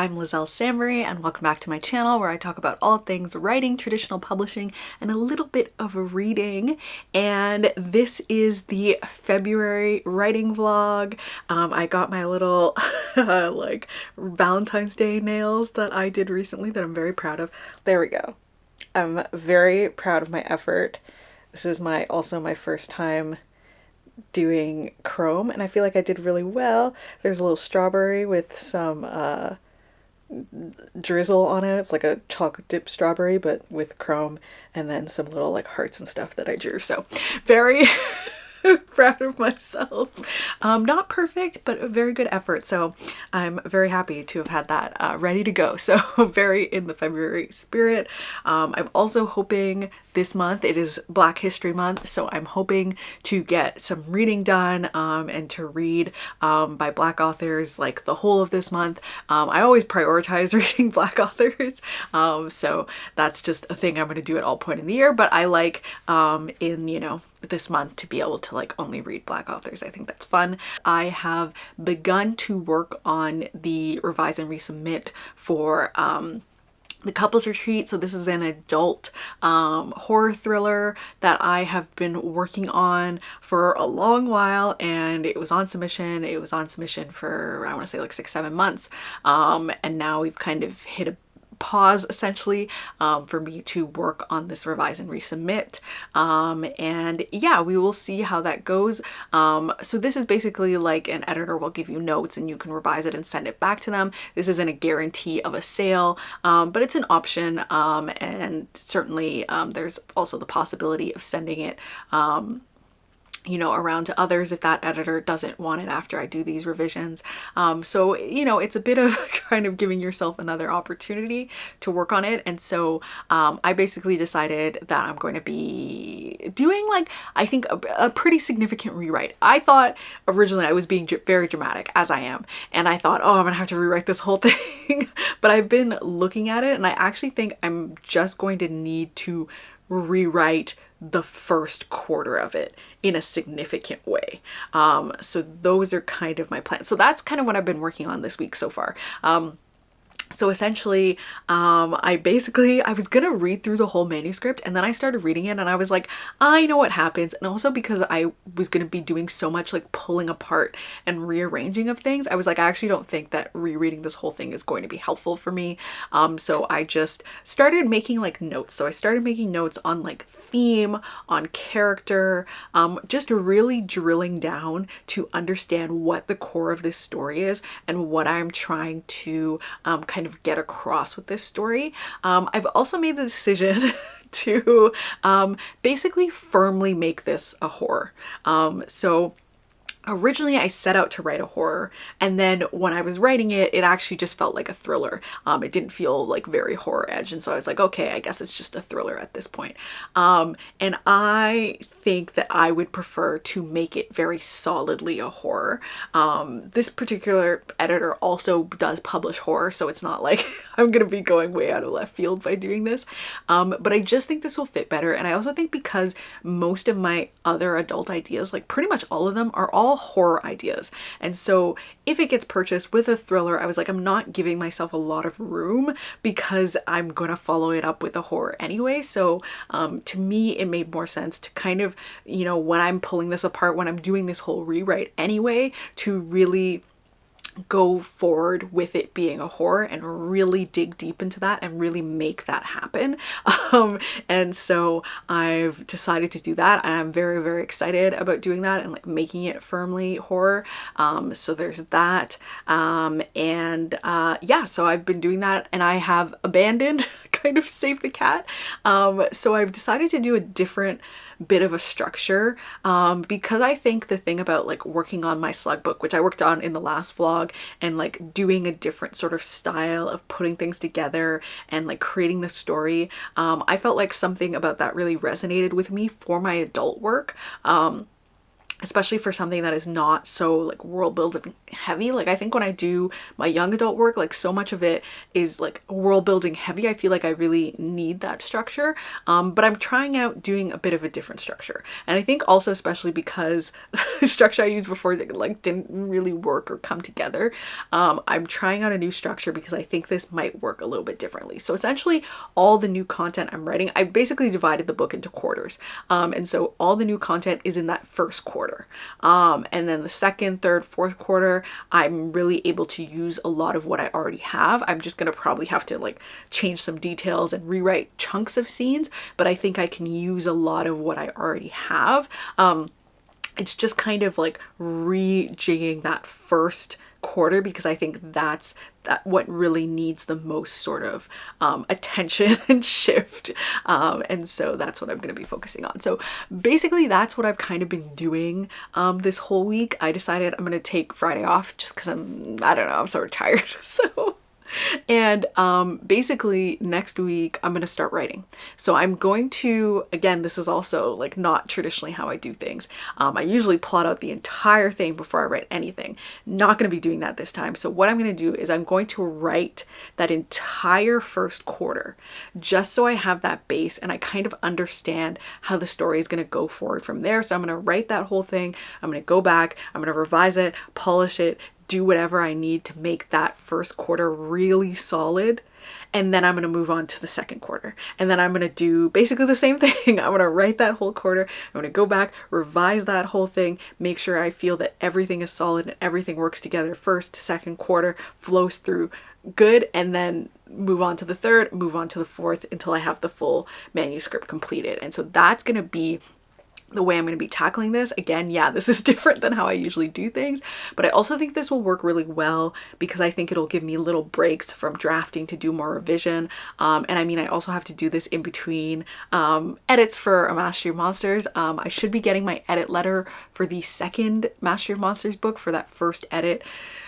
I'm Lizelle Sambury and welcome back to my channel where I talk about all things writing, traditional publishing, and a little bit of reading. And this is the February writing vlog. I got my little like Valentine's Day nails that I did recently that I'm very proud of. There we go. I'm very proud of my effort. This is also my first time doing chrome and I feel like I did really well. There's a little strawberry with some drizzle on it. It's like a chocolate dip strawberry but with chrome, and then some little like hearts and stuff that I drew. So very proud of myself. Not perfect, but a very good effort. So I'm very happy to have had that ready to go. So very in the February spirit. I'm also hoping this month, it is Black History Month, so I'm hoping to get some reading done and to read by Black authors like the whole of this month. I always prioritize reading Black authors, so that's just a thing I'm going to do at all point in the year, but I like this month to be able to like only read Black authors. I think that's fun. I have begun to work on the revise and resubmit for the Couples Retreat. So this is an adult horror thriller that I have been working on for a long while, and it was on submission. It was on submission for, I want to say like 6-7 months. And now we've kind of hit a pause essentially for me to work on this revise and resubmit, and yeah, we will see how that goes. So this is basically like an editor will give you notes and you can revise it and send it back to them. This isn't a guarantee of a sale, but it's an option, and certainly there's also the possibility of sending it around to others if that editor doesn't want it after I do these revisions. So, it's a bit of kind of giving yourself another opportunity to work on it. And so I basically decided that I'm going to be doing I think a pretty significant rewrite. I thought originally I was being very dramatic, as I am. And I thought, oh, I'm gonna have to rewrite this whole thing. But I've been looking at it and I actually think I'm just going to need to rewrite the first quarter of it in a significant way. So those are kind of my plans. So that's kind of what I've been working on this week so far. So essentially, I was gonna read through the whole manuscript, and then I started reading it and I was like, I know what happens. And also because I was gonna be doing so much like pulling apart and rearranging of things, I was like, I actually don't think that rereading this whole thing is going to be helpful for me. So I just started making like notes. So I started making notes on like theme, on character, just really drilling down to understand what the core of this story is and what I'm trying to kind of get across with this story. I've also made the decision to basically firmly make this a horror. So originally I set out to write a horror, and then when I was writing it, it actually just felt like a thriller. It didn't feel like very horror edge, and so I was like, okay, I guess it's just a thriller at this point. And I think that I would prefer to make it very solidly a horror. This particular editor also does publish horror, so it's not like I'm gonna be going way out of left field by doing this. But I just think this will fit better, and I also think because most of my other adult ideas, like pretty much all of them, are all horror ideas. And so if it gets purchased with a thriller, I was like, I'm not giving myself a lot of room because I'm gonna follow it up with a horror anyway. So to me, it made more sense to kind of, when I'm pulling this apart, when I'm doing this whole rewrite anyway, to really go forward with it being a horror and really dig deep into that and really make that happen. And so I've decided to do that, and I'm very, very excited about doing that and like making it firmly horror. So there's that. Yeah, so I've been doing that, and I have abandoned kind of Save the Cat. So I've decided to do a different bit of a structure, because I think the thing about like working on my slug book, which I worked on in the last vlog, and like doing a different sort of style of putting things together and like creating the story, I felt like something about that really resonated with me for my adult work. especially for something that is not so like world building heavy. Like I think when I do my young adult work, like so much of it is like world building heavy. I feel like I really need that structure. But I'm trying out doing a bit of a different structure. And I think also especially because the structure I used before that like didn't really work or come together. I'm trying out a new structure because I think this might work a little bit differently. So essentially all the new content I'm writing, I basically divided the book into quarters. And so all the new content is in that first quarter. And then the second, third, fourth quarter, I'm really able to use a lot of what I already have. I'm just going to probably have to like change some details and rewrite chunks of scenes, but I think I can use a lot of what I already have. It's just kind of like rejigging that first quarter because I think that's what really needs the most sort of attention and shift, and so that's what I'm going to be focusing on. So basically that's what I've kind of been doing this whole week. I decided I'm going to take Friday off just because I don't know, I'm sort of tired. So and basically next week I'm going to start writing. So I'm going to, again, this is also like not traditionally how I do things. I usually plot out the entire thing before I write anything. Not going to be doing that this time. So what I'm going to do is I'm going to write that entire first quarter just so I have that base and I kind of understand how the story is going to go forward from there. So I'm going to write that whole thing. I'm going to go back, I'm going to revise it, polish it, do whatever I need to make that first quarter really solid. And then I'm going to move on to the second quarter. And then I'm going to do basically the same thing. I'm going to write that whole quarter. I'm going to go back, revise that whole thing, make sure I feel that everything is solid and everything works together. First, second quarter flows through good, and then move on to the third, move on to the fourth until I have the full manuscript completed. And so that's going to be the way I'm going to be tackling this. Again, yeah, this is different than how I usually do things, but I also think this will work really well because I think it'll give me little breaks from drafting to do more revision. And I mean, I also have to do this in between edits for a Mastery of Monsters. I should be getting my edit letter for the second Mastery of Monsters book. For that first edit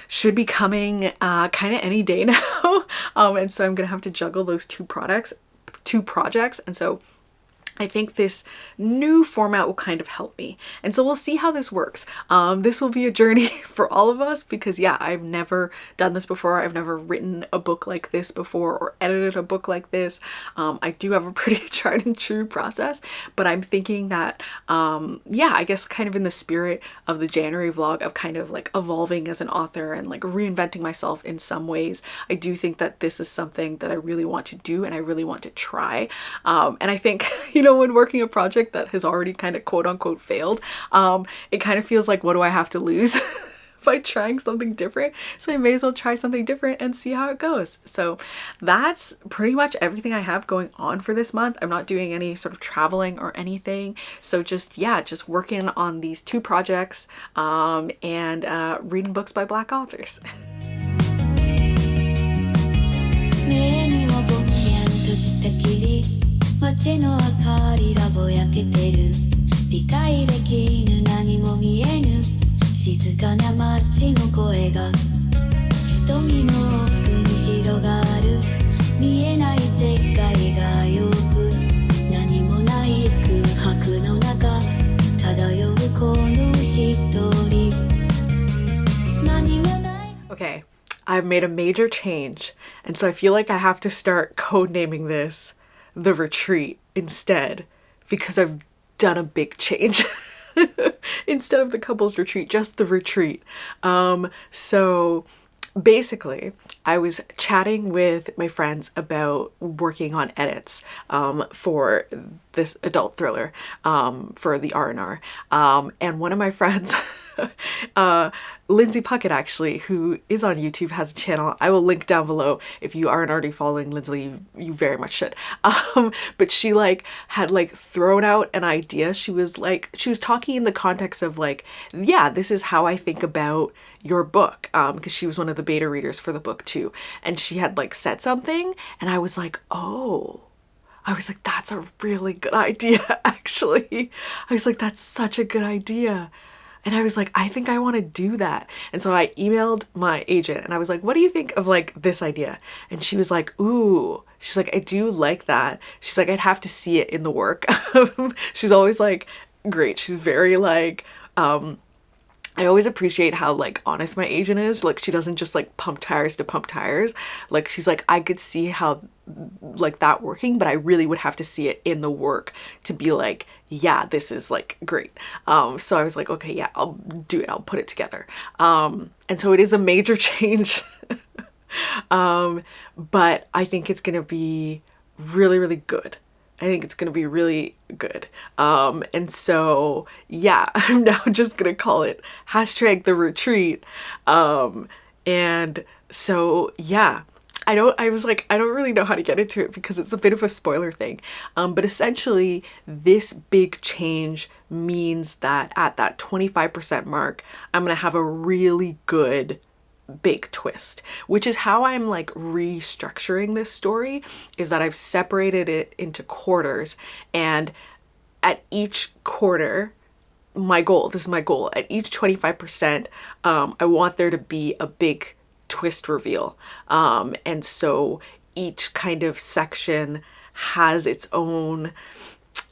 should be coming kind of any day now. And so I'm going to have to juggle those two projects. And so I think this new format will kind of help me. And so we'll see how this works. This will be a journey for all of us because yeah, I've never done this before. I've never written a book like this before or edited a book like this. I do have a pretty tried and true process, but I'm thinking that, yeah, I guess kind of in the spirit of the January vlog of kind of like evolving as an author and like reinventing myself in some ways, I do think that this is something that I really want to do and I really want to try. And I think, when working a project that has already kind of quote unquote failed, it kind of feels like, what do I have to lose by trying something different? So I may as well try something different and see how it goes. So that's pretty much everything I have going on for this month. I'm not doing any sort of traveling or anything. So just working on these two projects and reading books by Black authors. 街の明かりがぼやけてる理解できぬ何も見えぬ静かな街の声が瞳の奥に広がる見えない世界が呼ぶ何もない空白の中漂うこの一人何もない Okay, I've made a major change, and so I feel like I have to start codenaming this The Retreat instead, because I've done a big change. Instead of the couples retreat, just the retreat. So basically, I was chatting with my friends about working on edits for this adult thriller for the R&R. And one of my friends, Lindsay Puckett, actually, who is on YouTube, has a channel. I will link down below. If you aren't already following Lindsay, you very much should. But she had thrown out an idea. She was talking in the context of yeah, this is how I think about your book, because she was one of the beta readers for the book too. And she had said something, and I was like, oh. I was like, that's a really good idea, actually. I was like, that's such a good idea. And I was like, I think I want to do that. And so I emailed my agent and I was like, what do you think of this idea? And she was like, ooh, she's like, I do like that. She's like, I'd have to see it in the work. She's always great. She's very I always appreciate how like honest my agent is. Like she doesn't just like pump tires to pump tires. Like she's like, I could see how like that working, but I really would have to see it in the work to be like, yeah, this is like great. So I was like, okay, yeah, I'll do it. I'll put it together. And so it is a major change. But I think it's gonna be really, really good. I think it's gonna be really good. And so yeah, I'm now just gonna call it hashtag the retreat. And so yeah, I was like, I don't really know how to get into it because it's a bit of a spoiler thing. But essentially this big change means that at that 25% mark, I'm gonna have a really good big twist, which is how I'm like restructuring this story, is that I've separated it into quarters, and at each quarter, this is my goal, at each 25%, I want there to be a big twist reveal. And so each kind of section has its own,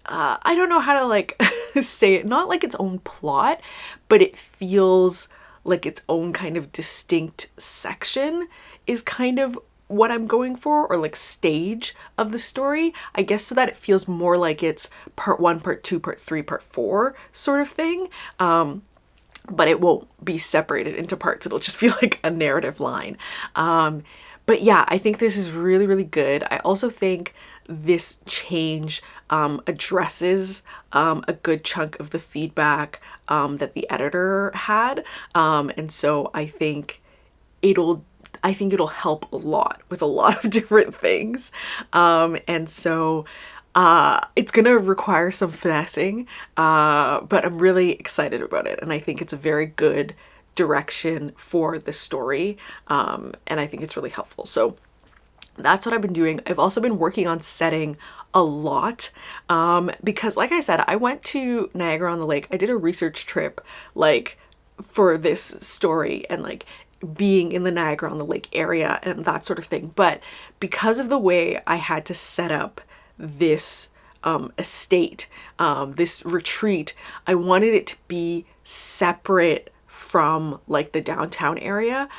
I don't know how to like say it, not like its own plot, but it feels like its own kind of distinct section is kind of what I'm going for, or like stage of the story, I guess, so that it feels more like it's part 1, part 2, part 3, part 4 sort of thing. But it won't be separated into parts. It'll just be like a narrative line. But yeah, I think this is really, really good. I also think this change addresses a good chunk of the feedback that the editor had. And so I think it'll help a lot with a lot of different things. And so it's gonna require some finessing, but I'm really excited about it. And I think it's a very good direction for the story. And I think it's really helpful. So that's what I've been doing. I've also been working on setting a lot, because like I said, I went to Niagara-on-the-Lake. I did a research trip like for this story and like being in the Niagara-on-the-Lake area and that sort of thing. But because of the way I had to set up this estate, this retreat, I wanted it to be separate from like the downtown area,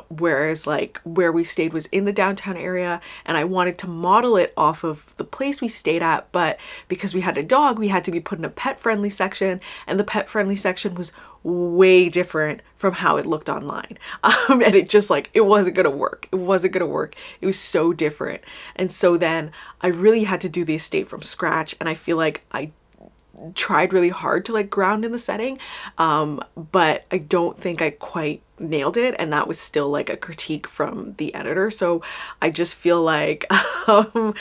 whereas like where we stayed was in the downtown area, and I wanted to model it off of the place we stayed at, but because we had a dog, we had to be put in a pet friendly section, and the pet friendly section was way different from how it looked online. And it just like, it wasn't gonna work. It was so different. And so then I really had to do the estate from scratch, and I feel like I tried really hard to like ground in the setting, but I don't think I quite nailed it, and that was still like a critique from the editor. So I just feel like I've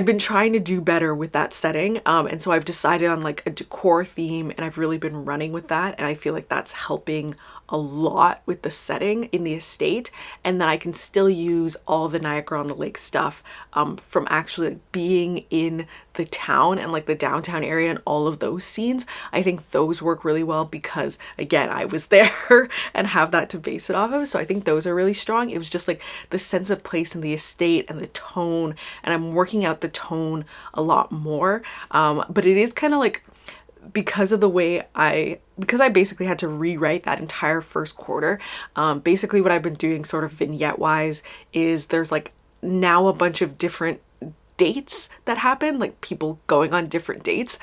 been trying to do better with that setting, and so I've decided on like a decor theme, and I've really been running with that, and I feel like that's helping a lot with the setting in the estate, and that I can still use all the Niagara-on-the-Lake stuff from actually being in the town and like the downtown area and all of those scenes. I think those work really well because again, I was there and have that to base it off of. So I think those are really strong. It was just like the sense of place in the estate and the tone, and I'm working out the tone a lot more. But it is kind of like, because of the way because I basically had to rewrite that entire first quarter. Basically what I've been doing sort of vignette wise is there's like now a bunch of different dates that happen, like people going on different dates,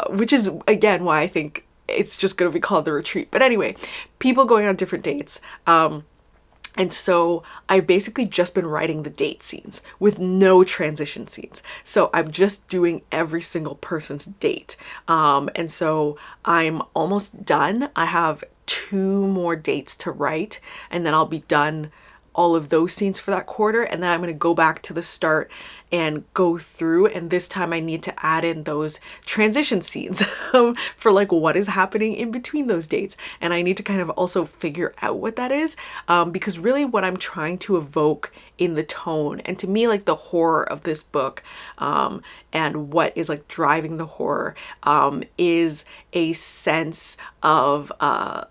which is again why I think it's just going to be called the retreat. But anyway, people going on different dates. And so I've basically just been writing the date scenes with no transition scenes. So I'm just doing every single person's date. And so I'm almost done. I have 2 more dates to write, and then I'll be done all of those scenes for that quarter. And then I'm going to go back to the start and go through, and this time I need to add in those transition scenes for like what is happening in between those dates, and I need to kind of also figure out what that is, because really what I'm trying to evoke in the tone, and to me like the horror of this book, and what is like driving the horror, is a sense of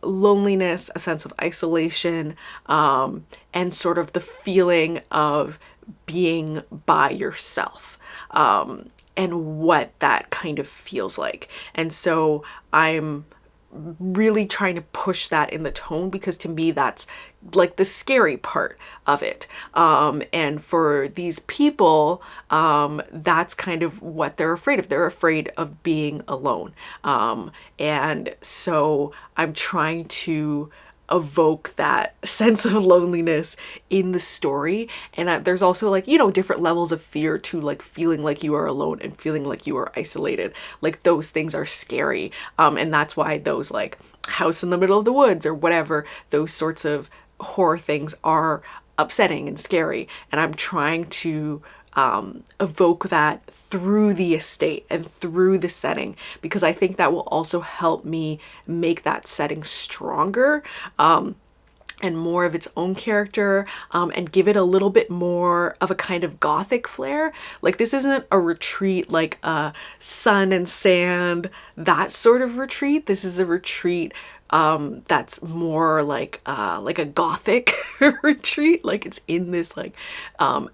loneliness, a sense of isolation, and sort of the feeling of being by yourself. and what that kind of feels like. And so I'm really trying to push that in the tone, because to me that's like the scary part of it. And for these people, that's kind of what they're afraid of. They're afraid of being alone. And so I'm trying to evoke that sense of loneliness in the story. And there's also like, you know, different levels of fear to like feeling like you are alone and feeling like you are isolated. Like those things are scary. And that's why those like house in the middle of the woods or whatever, those sorts of horror things are upsetting and scary. And I'm trying to evoke that through the estate and through the setting, because I think that will also help me make that setting stronger, and more of its own character, and give it a little bit more of a kind of gothic flair. Like this isn't a retreat like a sun and sand, that sort of retreat. This is a retreat that's more like a gothic retreat. Like it's in this like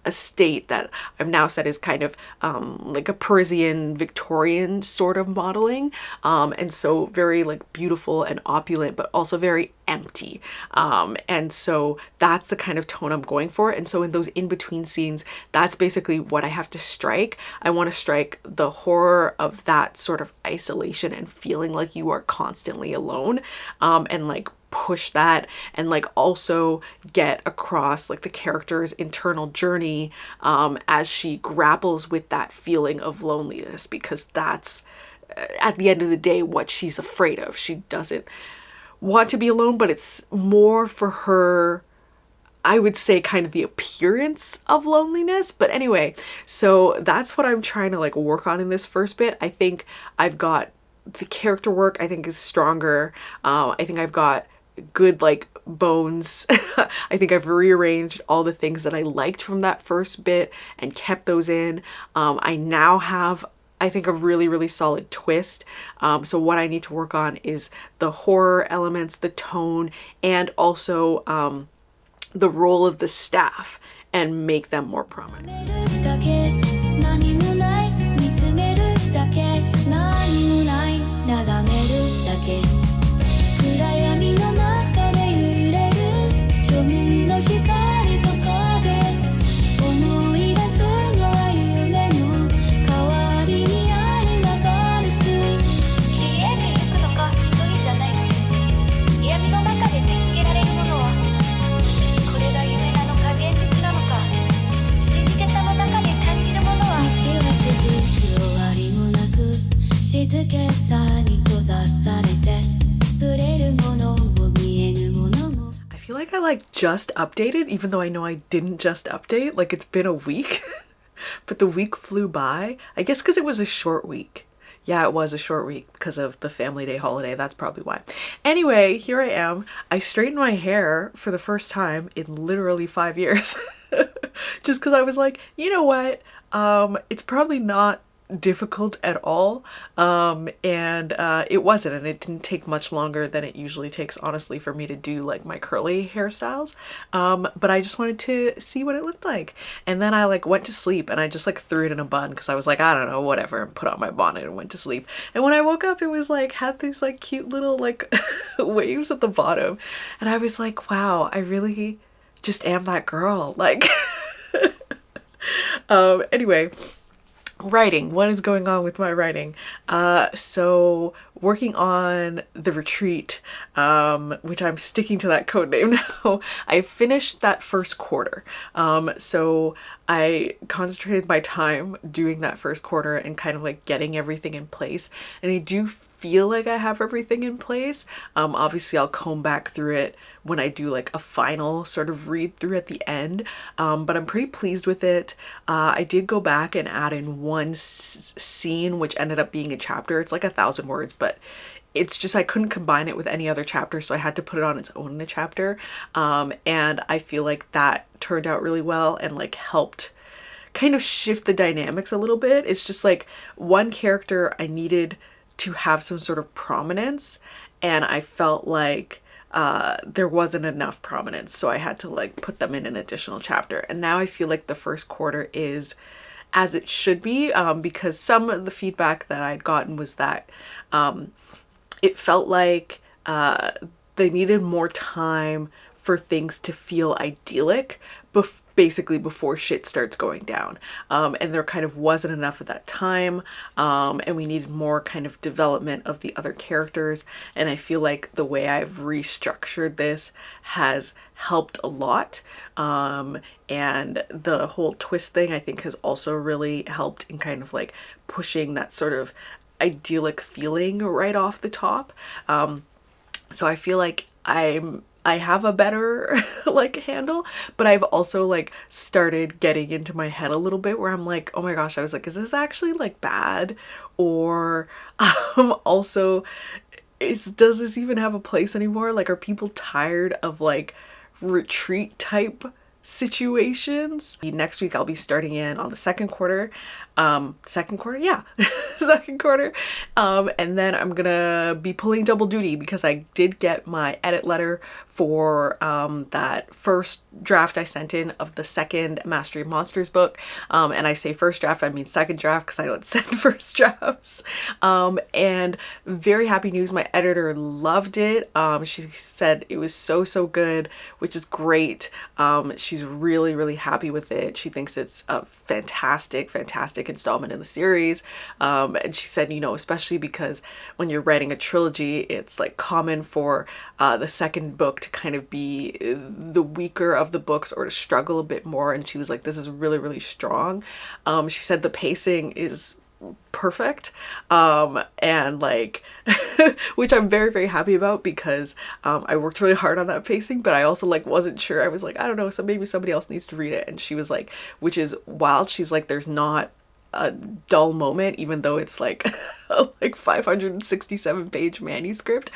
estate that I've now said is kind of like a Parisian Victorian sort of modeling, and so very like beautiful and opulent, but also very empty. And so that's the kind of tone I'm going for. And so in those in-between scenes, that's basically what I have to strike. I want to strike the horror of that sort of isolation and feeling like you are constantly alone, and like push that, and like also get across like the character's internal journey as she grapples with that feeling of loneliness, because that's at the end of the day what she's afraid of. She doesn't want to be alone, but it's more for her, I would say, kind of the appearance of loneliness. But anyway, so that's what I'm trying to like work on in this first bit. I think I've got the character work, I think, is stronger. I think I've got good like bones. I think I've rearranged all the things that I liked from that first bit and kept those in. I now have, I think, a really, really solid twist. So what I need to work on is the horror elements, the tone, and also the role of the staff, and make them more prominent. 何もない見つめるだけ何もない眺めるだけ暗闇の中で揺れる庶民の光と影思い出すのは夢の代わりにある中です家に行くのか一人じゃない闇の中で見つけられるものはこれが夢なのか現実なのか静けさの中で感じるものは道は続く終わりもなく静けさに閉ざされて触れるものも見えぬものも I feel like I like just updated, even though I know I didn't just update. Like it's been a week, but the week flew by. I guess because it was a short week. Yeah, it was a short week because of the Family Day holiday. That's probably why. Anyway, here I am. I straightened my hair for the first time in literally 5 years. Just because I was like, you know what? It's probably not difficult at all, and it wasn't, and it didn't take much longer than it usually takes, honestly, for me to do like my curly hairstyles, but I just wanted to see what it looked like. And then I like went to sleep, and I just like threw it in a bun because I was like, I don't know, whatever, and put on my bonnet and went to sleep. And when I woke up, it was like had these like cute little like waves at the bottom, and I was like, wow, I really just am that girl. Like anyway, writing. What is going on with my writing? So working on The Retreat, which I'm sticking to that code name now. I finished that first quarter. So I concentrated my time doing that first quarter and kind of like getting everything in place. And I do feel like I have everything in place. Obviously I'll comb back through it when I do like a final sort of read through at the end. But I'm pretty pleased with it. I did go back and add in one scene, which ended up being a chapter. It's like 1,000 words, but it's just I couldn't combine it with any other chapter, so I had to put it on its own in a chapter. And I feel like that turned out really well and like helped kind of shift the dynamics a little bit. It's just like one character I needed to have some sort of prominence, and I felt like there wasn't enough prominence, so I had to like put them in an additional chapter. And now I feel like the first quarter is as it should be, because some of the feedback that I'd gotten was that it felt like they needed more time for things to feel idyllic basically before shit starts going down, and there kind of wasn't enough of that time, and we needed more kind of development of the other characters, and I feel like the way I've restructured this has helped a lot, and the whole twist thing I think has also really helped in kind of like pushing that sort of idyllic feeling right off the top. So I feel like I have a better like handle, but I've also like started getting into my head a little bit where I'm like, oh my gosh, I was like, is this actually like bad? Or also, does this even have a place anymore? Like, are people tired of like retreat type situations? Next week I'll be starting in on the second quarter, second quarter, and then I'm gonna be pulling double duty because I did get my edit letter for that first draft I sent in of the second Mastery of Monsters book, and I say first draft, I mean second draft because I don't send first drafts, and very happy news, my editor loved it. She said it was so good, which is great. She's really happy with it. She thinks it's a fantastic installment in the series, and she said, you know, especially because when you're writing a trilogy, it's like common for the second book to kind of be the weaker of the books or to struggle a bit more, and she was like, this is really strong. She said the pacing is perfect, and like which I'm very happy about because I worked really hard on that pacing, but I also like wasn't sure. I was like, I don't know, so maybe somebody else needs to read it, and she was like, which is wild, she's like, there's not a dull moment even though it's like a like 567 page manuscript.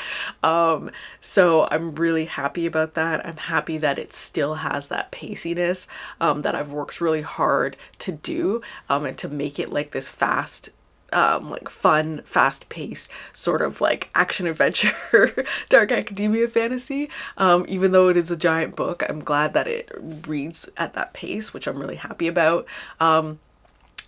So I'm really happy about that. I'm happy that it still has that paciness that I've worked really hard to do, and to make it like this fast, like fun, fast paced sort of like action adventure dark academia fantasy. Even though it is a giant book, I'm glad that it reads at that pace, which I'm really happy about.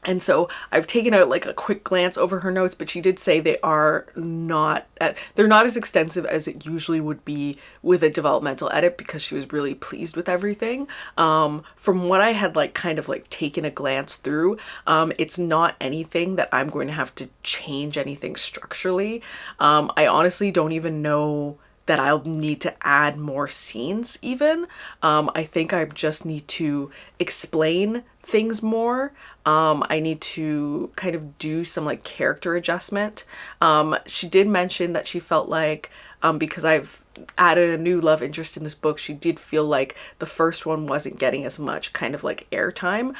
And so I've taken a quick glance over her notes, but she did say they're not as extensive as it usually would be with a developmental edit, because she was really pleased with everything. From what I had taken a glance through, it's not anything that I'm going to have to change anything structurally. I honestly don't even know that I'll need to add more scenes even. I think I just need to explain things more. I need to kind of do some like character adjustment. She did mention that she felt like, because I've added a new love interest in this book, she did feel like the first one wasn't getting as much kind of like airtime,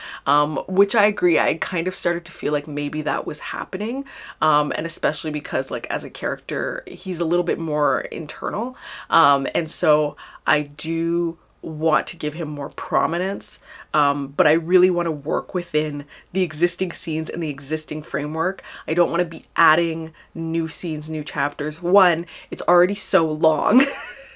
which I agree. I kind of started to feel like maybe that was happening, and especially because like as a character, he's a little bit more internal, and so I do want to give him more prominence, but I really want to work within the existing scenes and the existing framework. I don't want to be adding new scenes, new chapters. One, it's already so long.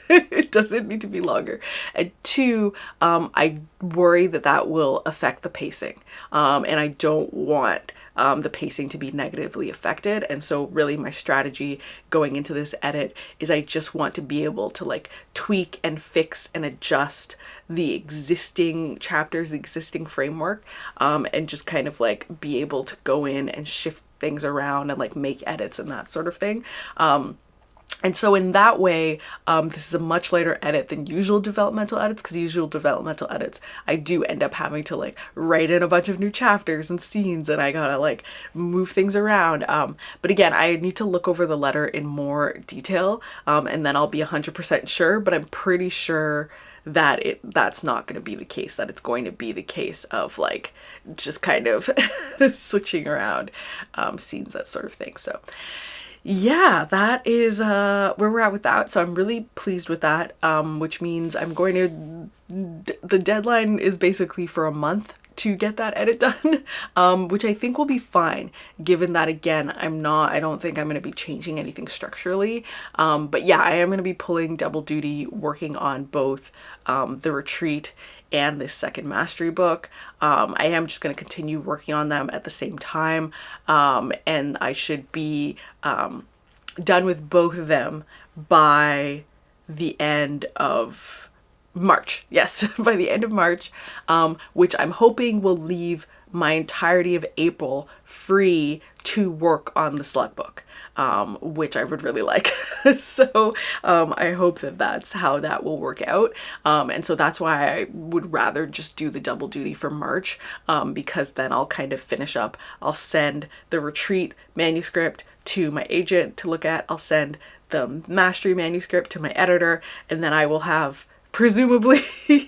It doesn't need to be longer. And two, I worry that that will affect the pacing, and I don't want the pacing to be negatively affected. And so really my strategy going into this edit is I just want to be able to like tweak and fix and adjust the existing chapters, the existing framework, and just kind of like be able to go in and shift things around and like make edits and that sort of thing. And so in that way, this is a much lighter edit than usual developmental edits, because usual developmental edits, I do end up having to like write in a bunch of new chapters and scenes, and I gotta like move things around. But again, I need to look over the letter in more detail, and then I'll be 100% sure, but I'm pretty sure that that's not going to be the case, that it's going to be the case of like just kind of switching around scenes, that sort of thing. So yeah, that is where we're at with that. So I'm really pleased with that, which means I'm going to, the deadline is basically for a month to get that edit done, which I think will be fine, given that, again, I don't think I'm going to be changing anything structurally. But yeah, I am going to be pulling double duty, working on both the retreat and this second mastery book. I am just going to continue working on them at the same time, and I should be done with both of them by the end of March. Yes, by the end of March, which I'm hoping will leave my entirety of April free to work on the Slug book, which I would really like. So I hope that that's how that will work out. And so that's why I would rather just do the double duty for March, because then I'll kind of finish up. I'll send the retreat manuscript to my agent to look at. I'll send the mastery manuscript to my editor, and then I will have presumably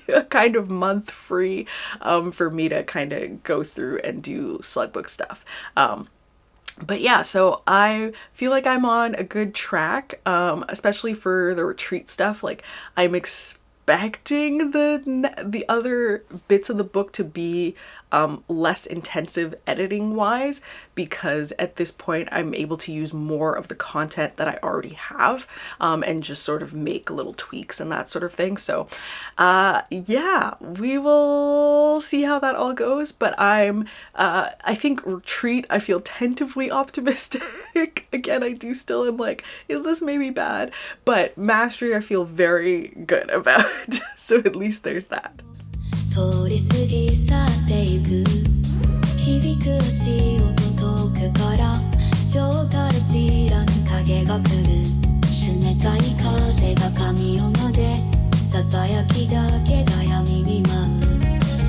a kind of month free for me to kind of go through and do Slug book stuff. But yeah, so I feel like I'm on a good track, especially for the retreat stuff. Like, I'm expecting the other bits of the book to be less intensive editing wise, because at this point I'm able to use more of the content that I already have, and just sort of make little tweaks and that sort of thing. So yeah, we will see how that all goes, but I think retreat, I feel tentatively optimistic. Again, I do still am like, is this maybe bad? But mastery I feel very good about. So at least there's that. 通り過ぎ去ってゆく響く足音遠くから正体知らぬ影が来る冷たい風が髪を撫でささやきだけが闇に舞う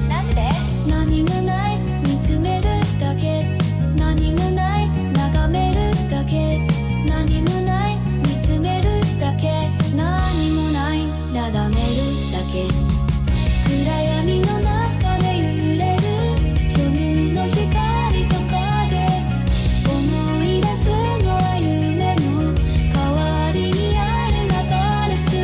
なんで何もない見つめるだけ何もない眺めるだけ何もない見つめるだけ何もないなだめるだけ暗闇の中で揺れる虚無の光と影思い出すのは夢の代わりにある幻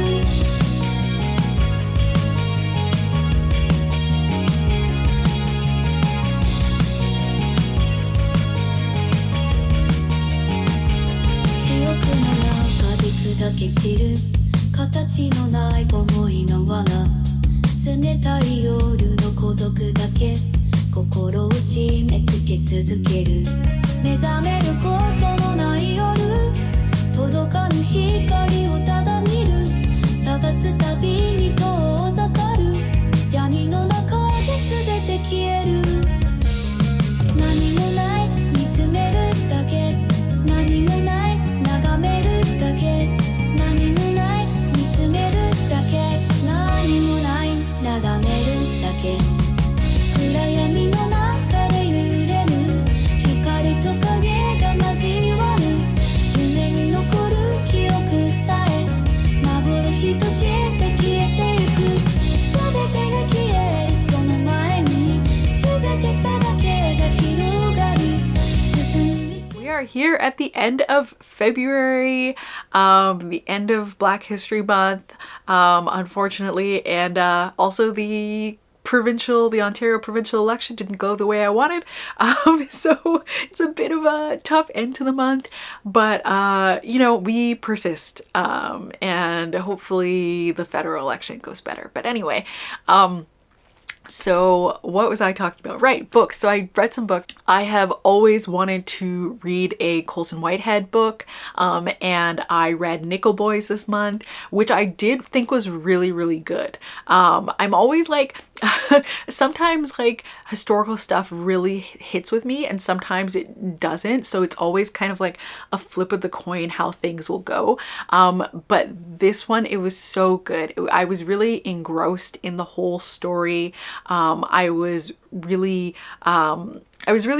記憶の中で砕け散る形のない思いの罠冷たい夜の孤独だけ心を締め付け続ける目覚めることのない夜届かぬ光をただ見る探すたびに遠ざかる闇の中で全て消える何もない見つめるだけ何もない眺めるだけ何もない見つめるだけ何もないなだめるだけ暗闇の中で揺れる光と影が交わる夢に残る記憶さえ幻として消えてゆく全てが消えるその前に静けさだけが広がる進む道 We are here at the end of February, the end of Black History Month, unfortunately, and also the Ontario provincial election didn't go the way I wanted. So it's a bit of a tough end to the month, but you know, we persist, and hopefully the federal election goes better. But anyway, so what was I talking about? Right, books. So I read some books. I have always wanted to read a Colson Whitehead book, and I read Nickel Boys this month, which I did think was really, really good. I'm always like, sometimes like historical stuff really hits with me and sometimes it doesn't. So it's always kind of like a flip of the coin how things will go. But this one, it was so good. I was really engrossed in the whole story. I was really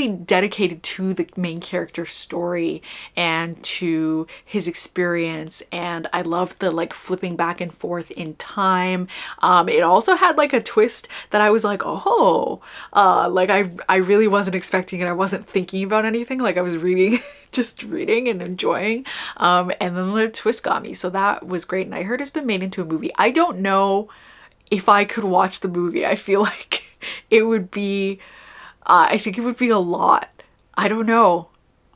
dedicated to the main character's story and to his experience, and I loved the like flipping back and forth in time. It also had like a twist that I was like, oh, like I really wasn't expecting it. I wasn't thinking about anything. Like I was reading, just reading and enjoying. And then the twist got me. So that was great. And I heard it's been made into a movie. I don't know if I could watch the movie. I feel like it would be, I think it would be a lot. I don't know.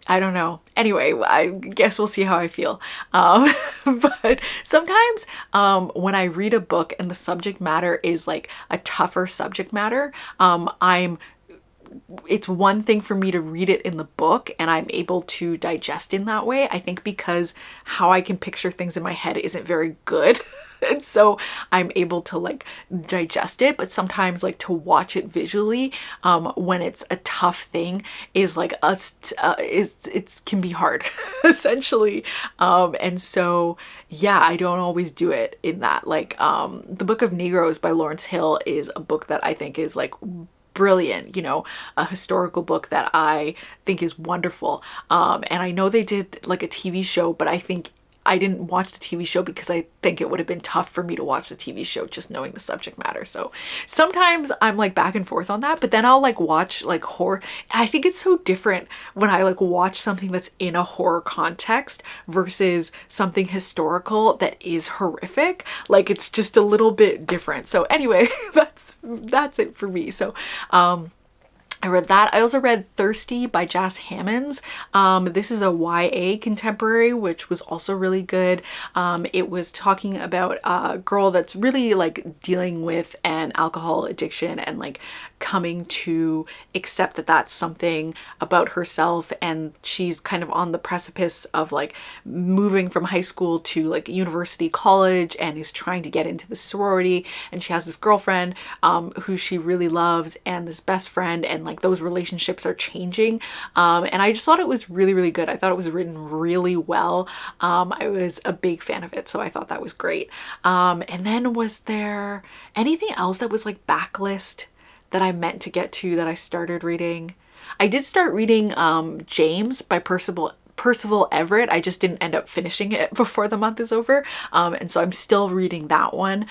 I don't know. Anyway, I guess we'll see how I feel. But sometimes when I read a book and the subject matter is like a tougher subject matter, it's one thing for me to read it in the book and I'm able to digest in that way. I think because how I can picture things in my head isn't very good. And so I'm able to like digest it, but sometimes like to watch it visually when it's a tough thing is like it can be hard essentially. And so yeah, I don't always do it in that. Like The Book of Negroes by Lawrence Hill is a book that I think is like brilliant, you know, a historical book that I think is wonderful. And I know they did like a TV show, but I think I didn't watch the TV show because I think it would have been tough for me to watch the TV show just knowing the subject matter. So sometimes I'm like back and forth on that, but then I'll like watch like horror. I think it's so different when I like watch something that's in a horror context versus something historical that is horrific. Like it's just a little bit different. So anyway, that's it for me. So I read that. I also read Thirsty by Jas Hammonds. This is a YA contemporary, which was also really good. It was talking about a girl that's really like dealing with an alcohol addiction and like coming to accept that that's something about herself, and she's kind of on the precipice of like moving from high school to like university, college, and is trying to get into the sorority, and she has this girlfriend who she really loves and this best friend, and like those relationships are changing, and I just thought it was really, really good. I thought it was written really well. I was a big fan of it, so I thought that was great. And then was there anything else that was like backlist that I meant to get to that I started reading? I did start reading James by Percival Everett. I just didn't end up finishing it before the month is over. And so I'm still reading that one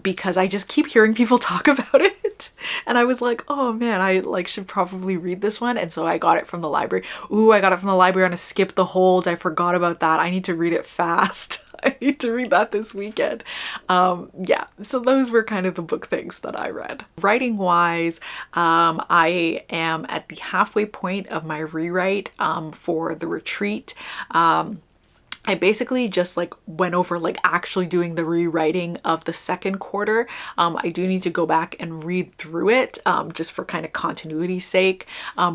because I just keep hearing people talk about it. And I was like, oh man, I like should probably read this one. And so I got it from the library. Ooh, I got it from the library on a skip the hold. I forgot about that. I need to read it fast. I need to read that this weekend. Yeah, so those were kind of the book things that I read. Writing wise, I am at the halfway point of my rewrite for The Retreat. I basically just like went over like actually doing the rewriting of the second quarter. I do need to go back and read through it just for kind of continuity's sake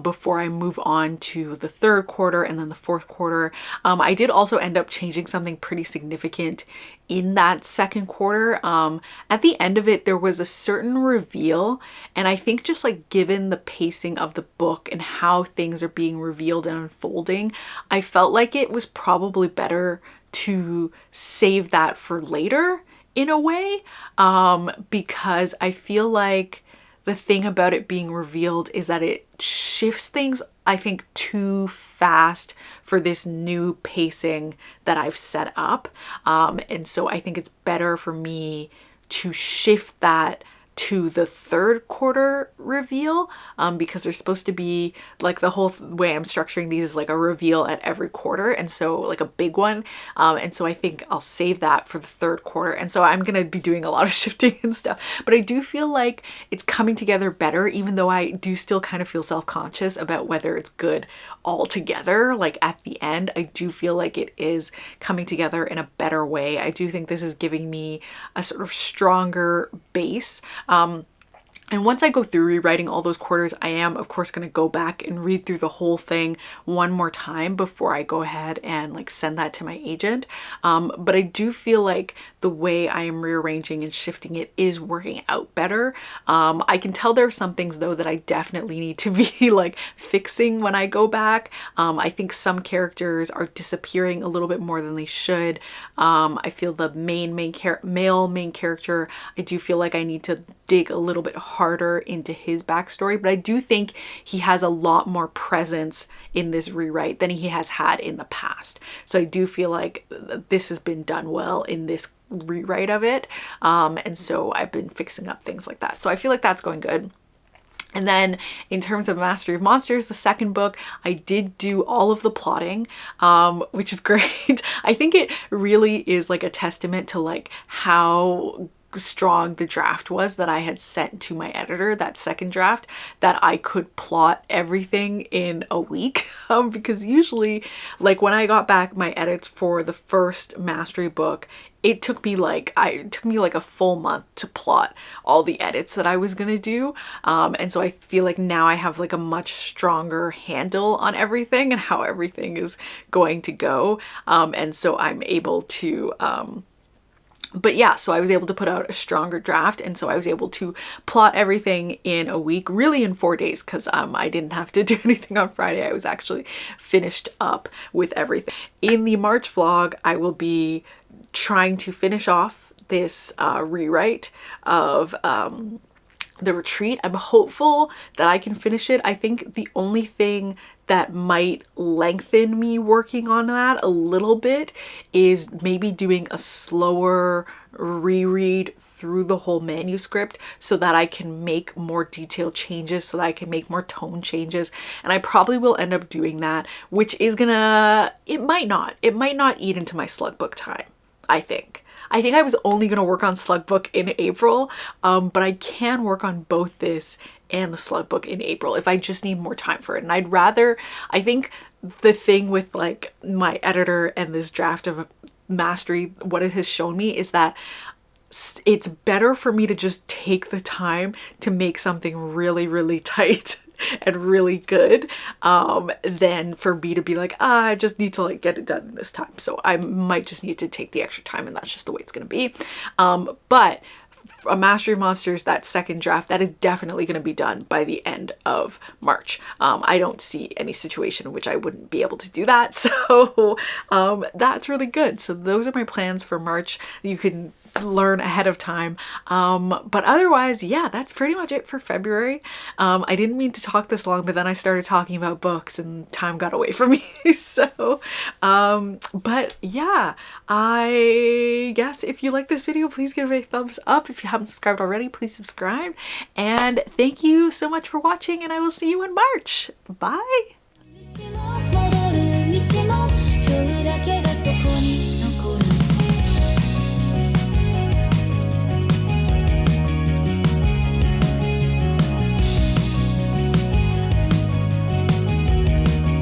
before I move on to the third quarter and then the fourth quarter. I did also end up changing something pretty significant in that second quarter. At the end of it, there was a certain reveal, and I think just like given the pacing of the book and how things are being revealed and unfolding, I felt like it was probably better to save that for later in a way, because I feel like the thing about it being revealed is that it shifts things, I think, too fast for this new pacing that I've set up. And so I think it's better for me to shift that to the third quarter reveal, because there's supposed to be like the whole way I'm structuring these is like a reveal at every quarter, and so like a big one, and so I think I'll save that for the third quarter, and so I'm gonna be doing a lot of shifting and stuff, but I do feel like it's coming together better, even though I do still kind of feel self-conscious about whether it's good altogether. Like at the end, I do feel like it is coming together in a better way. I do think this is giving me a sort of stronger base. And once I go through rewriting all those quarters, I am of course going to go back and read through the whole thing one more time before I go ahead and like send that to my agent. But I do feel like the way I am rearranging and shifting it is working out better. I can tell there are some things though that I definitely need to be like fixing when I go back. I think some characters are disappearing a little bit more than they should. I feel the male main character, I do feel like I need to dig a little bit harder into his backstory, but I do think he has a lot more presence in this rewrite than he has had in the past. So I do feel like this has been done well in this rewrite of it. And so I've been fixing up things like that. So I feel like that's going good. And then in terms of Mastery of Monsters, the second book, I did do all of the plotting, which is great. I think it really is like a testament to like how strong the draft was that I had sent to my editor, that second draft, that I could plot everything in a week. Because usually, like when I got back my edits for the first mastery book, it took me like a full month to plot all the edits that I was gonna do. And so I feel like now I have like a much stronger handle on everything and how everything is going to go. And so I'm able to but yeah, so I was able to put out a stronger draft, and so I was able to plot everything in a week, really in 4 days, because I didn't have to do anything on Friday. I was actually finished up with everything. In the March vlog, I will be trying to finish off this rewrite of the retreat. I'm hopeful that I can finish it. I think the only thing that might lengthen me working on that a little bit is maybe doing a slower reread through the whole manuscript so that I can make more detailed changes, so that I can make more tone changes. And I probably will end up doing that, which is it might not eat into my slug book time, I think. I think I was only going to work on Slug Book in April, but I can work on both this and the Slug Book in April if I just need more time for it. And I think the thing with like my editor and this draft of Mastery, what it has shown me is that it's better for me to just take the time to make something really, really tight and really good than for me to be like, I just need to like get it done in this time. So I might just need to take the extra time, and that's just the way it's going to be. But a Mastery of Monsters, that second draft, that is definitely going to be done by the end of March. I don't see any situation in which I wouldn't be able to do that. So that's really good. So those are my plans for March. You can learn ahead of time. But otherwise, yeah, that's pretty much it for February. I didn't mean to talk this long, but then I started talking about books and time got away from me. So, but yeah, I guess if you like this video, please give it a thumbs up. If you haven't subscribed already, please subscribe. And thank you so much for watching, and I will see you in March. Bye.